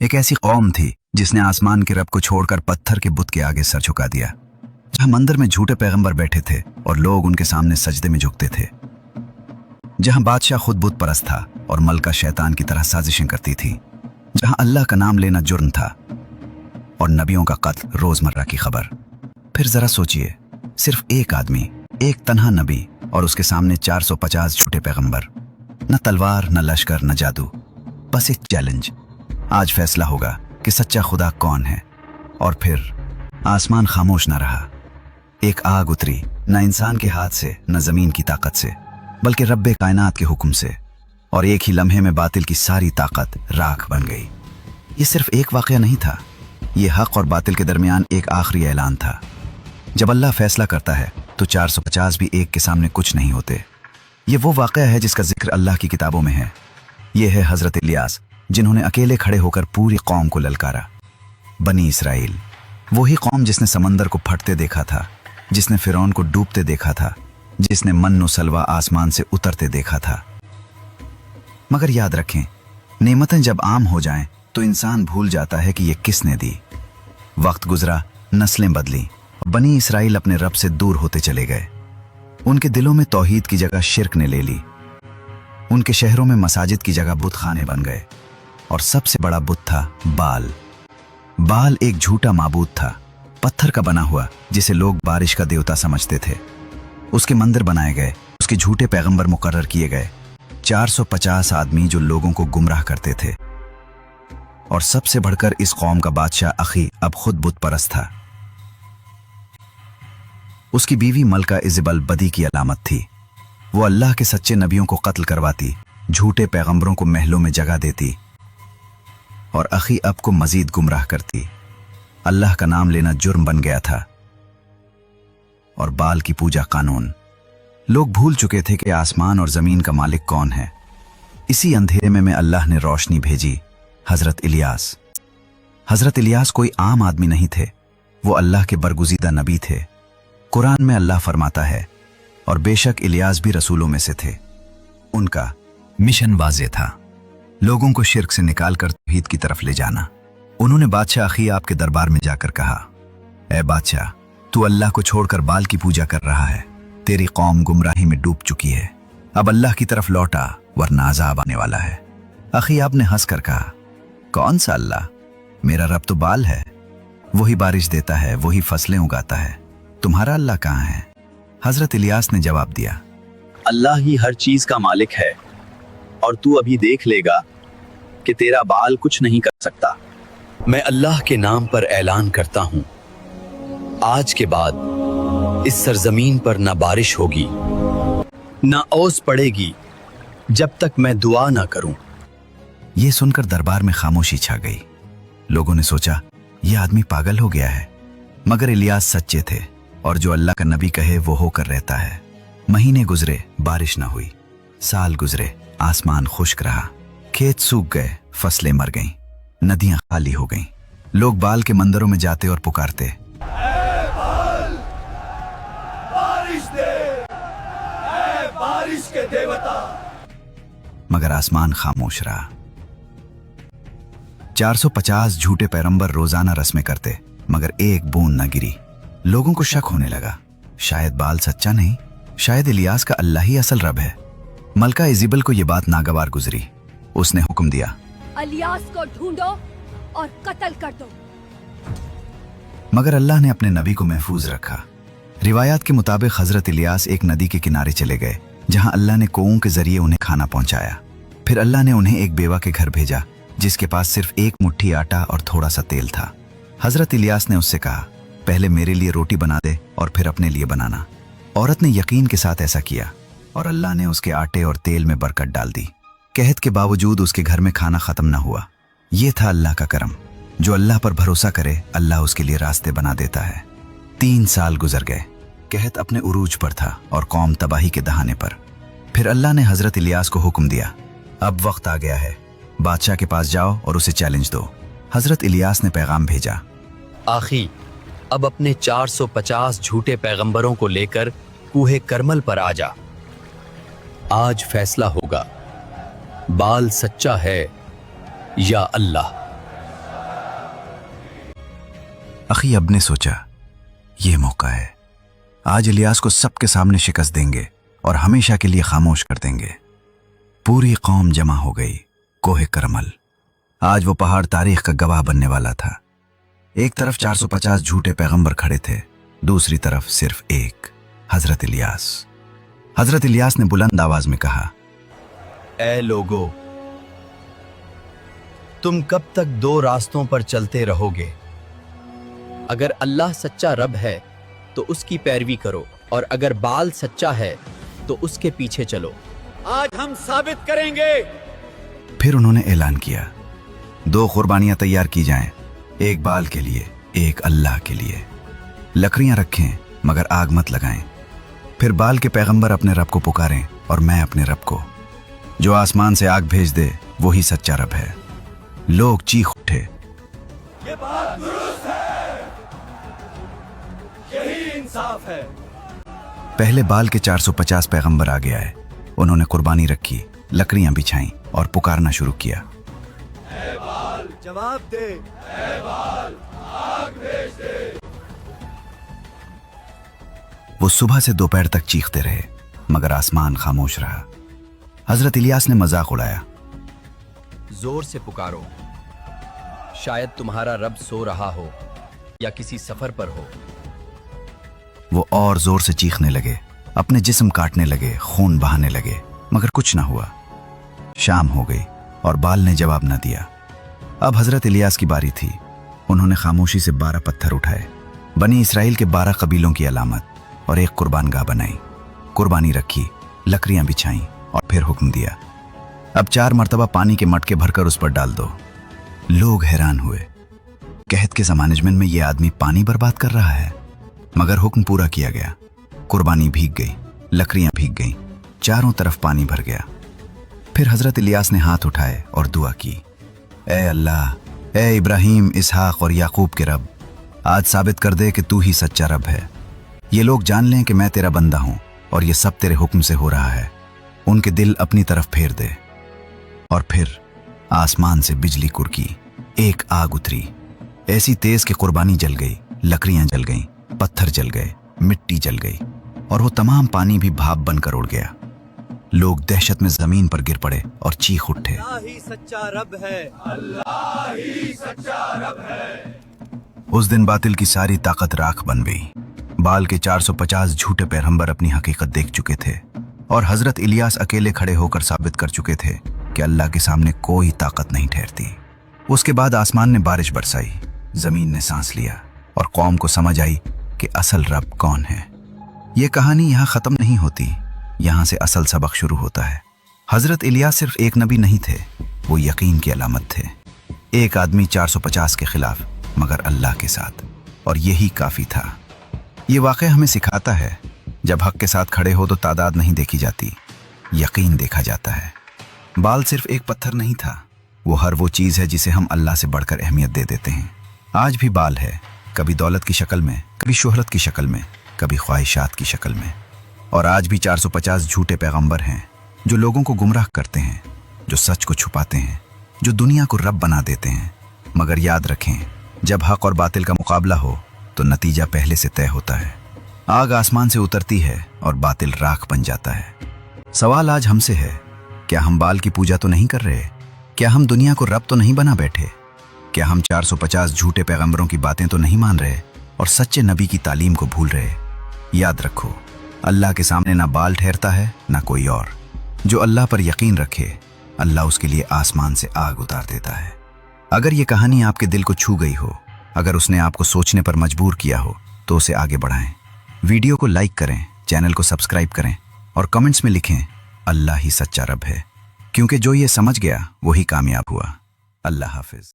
एक ऐसी कौम थी जिसने आसमान के रब को छोड़कर पत्थर के बुत के आगे सर झुका दिया। जहां मंदिर में झूठे पैगंबर बैठे थे और लोग उनके सामने सजदे में झुकते थे। जहां बादशाह खुद बुत परस्त था और मलका शैतान की तरह साजिशें करती थी। जहां अल्लाह का नाम लेना जुर्म था और नबियों का कत्ल रोजमर्रा की खबर। फिर जरा सोचिए, सिर्फ एक आदमी, एक तन्हा नबी और उसके सामने 450 झूठे पैगंबर। न तलवार, न लश्कर, न जादू, बस एक चैलेंज। आज फैसला होगा कि सच्चा खुदा कौन है। और फिर आसमान खामोश न रहा। एक आग उतरी, न इंसान के हाथ से, न जमीन की ताकत से, बल्कि रब्बे कायनात के हुक्म से। और एक ही लम्हे में बातिल की सारी ताकत राख बन गई। ये सिर्फ एक वाकया नहीं था, ये हक और बातिल के दरमियान एक आखिरी ऐलान था। जब अल्लाह फैसला करता है तो 450 भी एक के सामने कुछ नहीं होते। ये वो वाकया है जिसका जिक्र अल्लाह की किताबों में है। ये है हजरत इलियास, जिन्होंने अकेले खड़े होकर पूरी कौम को ललकारा। बनी इसराइल, वही कौम जिसने समंदर को फटते देखा था, जिसने फिरौन को डूबते देखा था, जिसने मन्नो सलवा आसमान से उतरते देखा था। मगर याद रखें, नेमतें जब आम हो जाएं तो इंसान भूल जाता है कि ये किसने दी। वक्त गुजरा, नस्लें बदली, बनी इसराइल अपने रब से दूर होते चले गए। उनके दिलों में तौहीद की जगह शिर्क ने ले ली। उनके शहरों में मसाजिद की जगह बुत खाने बन गए। और सबसे बड़ा बुत था बाल। बाल एक झूठा माबूद था, पत्थर का बना हुआ, जिसे लोग बारिश का देवता समझते थे। उसके मंदिर बनाए गए, उसके झूठे पैगंबर मुकर्रर किए गए। 450 आदमी जो लोगों को गुमराह करते थे। और सबसे बढ़कर इस कौम का बादशाह अखी अब खुद बुत परस्त था। उसकी बीवी मलका इज़बल बदी की अलामत थी। वो अल्लाह के सच्चे नबियों को कत्ल करवाती, झूठे पैगंबरों को महलों में जगह देती और अखी अब को मजीद गुमराह करती। अल्लाह का नाम लेना जुर्म बन गया था और बाल की पूजा कानून। लोग भूल चुके थे कि आसमान और जमीन का मालिक कौन है। इसी अंधेरे में अल्लाह ने रोशनी भेजी, हजरत इलियास। हजरत इलियास कोई आम आदमी नहीं थे, वो अल्लाह के बरगुज़ीदा नबी थे। कुरान में अल्लाह फरमाता है, और बेशक इलियास भी रसूलों में से थे। उनका मिशन वाज़ेह था, लोगों को शिर्क से निकालकर तौहीद की तरफ ले जाना। उन्होंने बादशाह अखी आपके दरबार में जाकर कहा, ऐ बादशाह, तू अल्लाह को छोड़कर बाल की पूजा कर रहा है। तेरी कौम गुमराही में डूब चुकी है। अब अल्लाह की तरफ लौटा, वरना अज़ाब आने वाला है। अखी आपने हंस कर कहा, कौन सा अल्लाह? मेरा रब तो बाल है। वही बारिश देता है, वही फसलें उगाता है। तुम्हारा अल्लाह कहाँ है? हजरत इलियास ने जवाब दिया, अल्लाह ही हर चीज का मालिक है और तू अभी देख लेगा कि तेरा बाल कुछ नहीं कर सकता। मैं अल्लाह के नाम पर ऐलान करता हूं, आज के बाद इस सरजमीन पर ना बारिश होगी, ना ओस पड़ेगी, जब तक मैं दुआ ना करूं। यह सुनकर दरबार में खामोशी छा गई। लोगों ने सोचा, यह आदमी पागल हो गया है। मगर इलियास सच्चे थे और जो अल्लाह का नबी कहे वो होकर रहता है। महीने गुजरे, बारिश ना हुई। साल गुजरे, आसमान खुश्क रहा। खेत सूख गए, फसलें मर गईं, नदियां खाली हो गईं। लोग बाल के मंदिरों में जाते और पुकारते, ऐ बाल, बारिश दे, ऐ बारिश के देवता। मगर आसमान खामोश रहा। 450 झूठे पैगंबर रोजाना रस्में करते, मगर एक बूंद न गिरी। लोगों को शक होने लगा, शायद बाल सच्चा नहीं, शायद इलियास का अल्लाह ही असल रब है। मलका इज़बल को यह बात नागवार गुजरी। उसने हुक्म दिया, इलियास को ढूंढो और कत्ल कर दो। मगर अल्लाह ने अपने नबी को महफूज रखा। रिवायात के मुताबिक हजरत इलियास एक नदी के किनारे चले गए, जहां अल्लाह ने कौओं के जरिए उन्हें खाना पहुंचाया। फिर अल्लाह ने उन्हें एक बेवा के घर भेजा, जिसके पास सिर्फ एक मुट्ठी आटा और थोड़ा सा तेल था। हजरत इलियास ने उससे कहा, पहले मेरे लिए रोटी बना दे और फिर अपने लिए बनाना। औरत ने यकीन के साथ ऐसा किया और अल्लाह ने उसके आटे और तेल में बरकत डाल दी। कहत के बावजूद उसके घर में खाना खत्म न हुआ। यह था अल्लाह का करम। जो अल्लाह पर भरोसा करे, अल्लाह उसके लिए रास्ते बना देता है। 3 साल गुजर गए। कहत अपने उरूज पर था और कौम तबाही के दहाने पर। फिर अल्लाह ने हजरत इलियास को हुक्म दिया, अब वक्त आ गया है, बादशाह के पास जाओ और उसे चैलेंज दो। हजरत इलियास ने पैगाम भेजा, आखी, अब अपने 450 झूठे पैगंबरों को लेकर कूहे करमल पर आ जा। आज फैसला होगा, बाल सच्चा है या अल्लाह। अखी अब ने सोचा, ये मौका है। आज इलियास को सबके सामने शिकस्त देंगे और हमेशा के लिए खामोश कर देंगे। पूरी कौम जमा हो गई कोहे करमल। आज वो पहाड़ तारीख का गवाह बनने वाला था। एक तरफ 450 झूठे पैगंबर खड़े थे, दूसरी तरफ सिर्फ एक, हजरत इलियास। हजरत इलियास ने बुलंद आवाज में कहा, ए लोगो, तुम कब तक दो रास्तों पर चलते रहोगे? अगर अल्लाह सच्चा रब है तो उसकी पैरवी करो, और अगर बाल सच्चा है तो उसके पीछे चलो। आज हम साबित करेंगे। फिर उन्होंने ऐलान किया, 2 कुर्बानियां तैयार की जाएं, एक बाल के लिए, एक अल्लाह के लिए। लकड़ियां रखें मगर आग मत लगाएं। फिर बाल के पैगंबर अपने रब को पुकारें और मैं अपने रब को। जो आसमान से आग भेज दे वही सच्चा रब है। लोग चीख उठे, ये बात दुरुस्त है, यही इंसाफ है। पहले बाल के 450 पैगंबर आगे आए। उन्होंने कुर्बानी रखी, लकड़ियां बिछाईं और पुकारना शुरू किया, ए बाल जवाब दे, ए बाल आग भेज दे। वो सुबह से दोपहर तक चीखते रहे मगर आसमान खामोश रहा। हजरत इलियास ने मजाक उड़ाया, जोर से पुकारो, शायद तुम्हारा रब सो रहा हो या किसी सफर पर हो। वो और जोर से चीखने लगे, अपने जिस्म काटने लगे, खून बहाने लगे, मगर कुछ ना हुआ। शाम हो गई और बाल ने जवाब न दिया। अब हजरत इलियास की बारी थी। उन्होंने खामोशी से 12 पत्थर उठाए, बनी इसराइल के 12 कबीलों की अलामत, और एक कुर्बान गाह बनाई। कुर्बानी रखी, लकड़ियां बिछाईं और फिर हुक्म दिया, अब 4 मर्तबा पानी के मटके भरकर उस पर डाल दो। लोग हैरान हुए, कहत के मैनेजमेंट में यह आदमी पानी बर्बाद कर रहा है। मगर हुक्म पूरा किया गया। कुर्बानी भीग गई, लकड़ियां भीग गईं, चारों तरफ पानी भर गया। फिर हजरत इलियास ने हाथ उठाए और दुआ की, ए अल्लाह, ए इब्राहिम, इसहाक और याकूब के रब, आज साबित कर दे कि तू ही सच्चा रब है। ये लोग जान लें कि मैं तेरा बंदा हूं और ये सब तेरे हुक्म से हो रहा है। उनके दिल अपनी तरफ फेर दे। और फिर आसमान से बिजली कुरकी, एक आग उतरी, ऐसी तेज कि कुर्बानी जल गई, लकड़ियां जल गईं, पत्थर जल गए, मिट्टी जल गई, और वो तमाम पानी भी भाप बनकर उड़ गया। लोग दहशत में जमीन पर गिर पड़े और चीख उठे, अल्लाह ही सच्चा रब है, अल्लाह ही सच्चा रब है। उस दिन बातिल की सारी ताकत राख बन गई। बाल के 450 झूठे पैगंबर अपनी हकीकत देख चुके थे और हजरत इलियास अकेले खड़े होकर साबित कर चुके थे कि अल्लाह के सामने कोई ताकत नहीं ठहरती। उसके बाद आसमान ने बारिश बरसाई, जमीन ने सांस लिया और कौम को समझ आई कि असल रब कौन है। ये कहानी यहाँ खत्म नहीं होती, यहाँ से असल सबक शुरू होता है। हजरत इलियास सिर्फ एक नबी नहीं थे, वो यकीन की अलामत थे। एक आदमी 450 के खिलाफ मगर अल्लाह के साथ, और यही काफी था। ये वाक़या हमें सिखाता है, जब हक के साथ खड़े हो तो तादाद नहीं देखी जाती, यकीन देखा जाता है। बाल सिर्फ एक पत्थर नहीं था, वो हर वो चीज़ है जिसे हम अल्लाह से बढ़कर अहमियत दे देते हैं। आज भी बाल है, कभी दौलत की शक्ल में, कभी शोहरत की शक्ल में, कभी ख्वाहिशात की शक्ल में। और आज भी 450 झूठे पैगंबर हैं जो लोगों को गुमराह करते हैं, जो सच को छुपाते हैं, जो दुनिया को रब बना देते हैं। मगर याद रखें, जब हक और बातिल का मुकाबला हो तो नतीजा पहले से तय होता है। आग आसमान से उतरती है और बातिल राख बन जाता है। सवाल आज हमसे है, क्या हम बाल की पूजा तो नहीं कर रहे? क्या हम दुनिया को रब तो नहीं बना बैठे? क्या हम 450 झूठे पैगंबरों की बातें तो नहीं मान रहे और सच्चे नबी की तालीम को भूल रहे? याद रखो, अल्लाह के सामने ना बाल ठहरता है ना कोई और। जो अल्लाह पर यकीन रखे, अल्लाह उसके लिए आसमान से आग उतार देता है। अगर ये कहानी आपके दिल को छू गई हो, अगर उसने आपको सोचने पर मजबूर किया हो, तो उसे आगे बढ़ाएं। वीडियो को लाइक करें, चैनल को सब्सक्राइब करें और कमेंट्स में लिखें, अल्लाह ही सच्चा रब है। क्योंकि जो ये समझ गया वही कामयाब हुआ। अल्लाह हाफिज।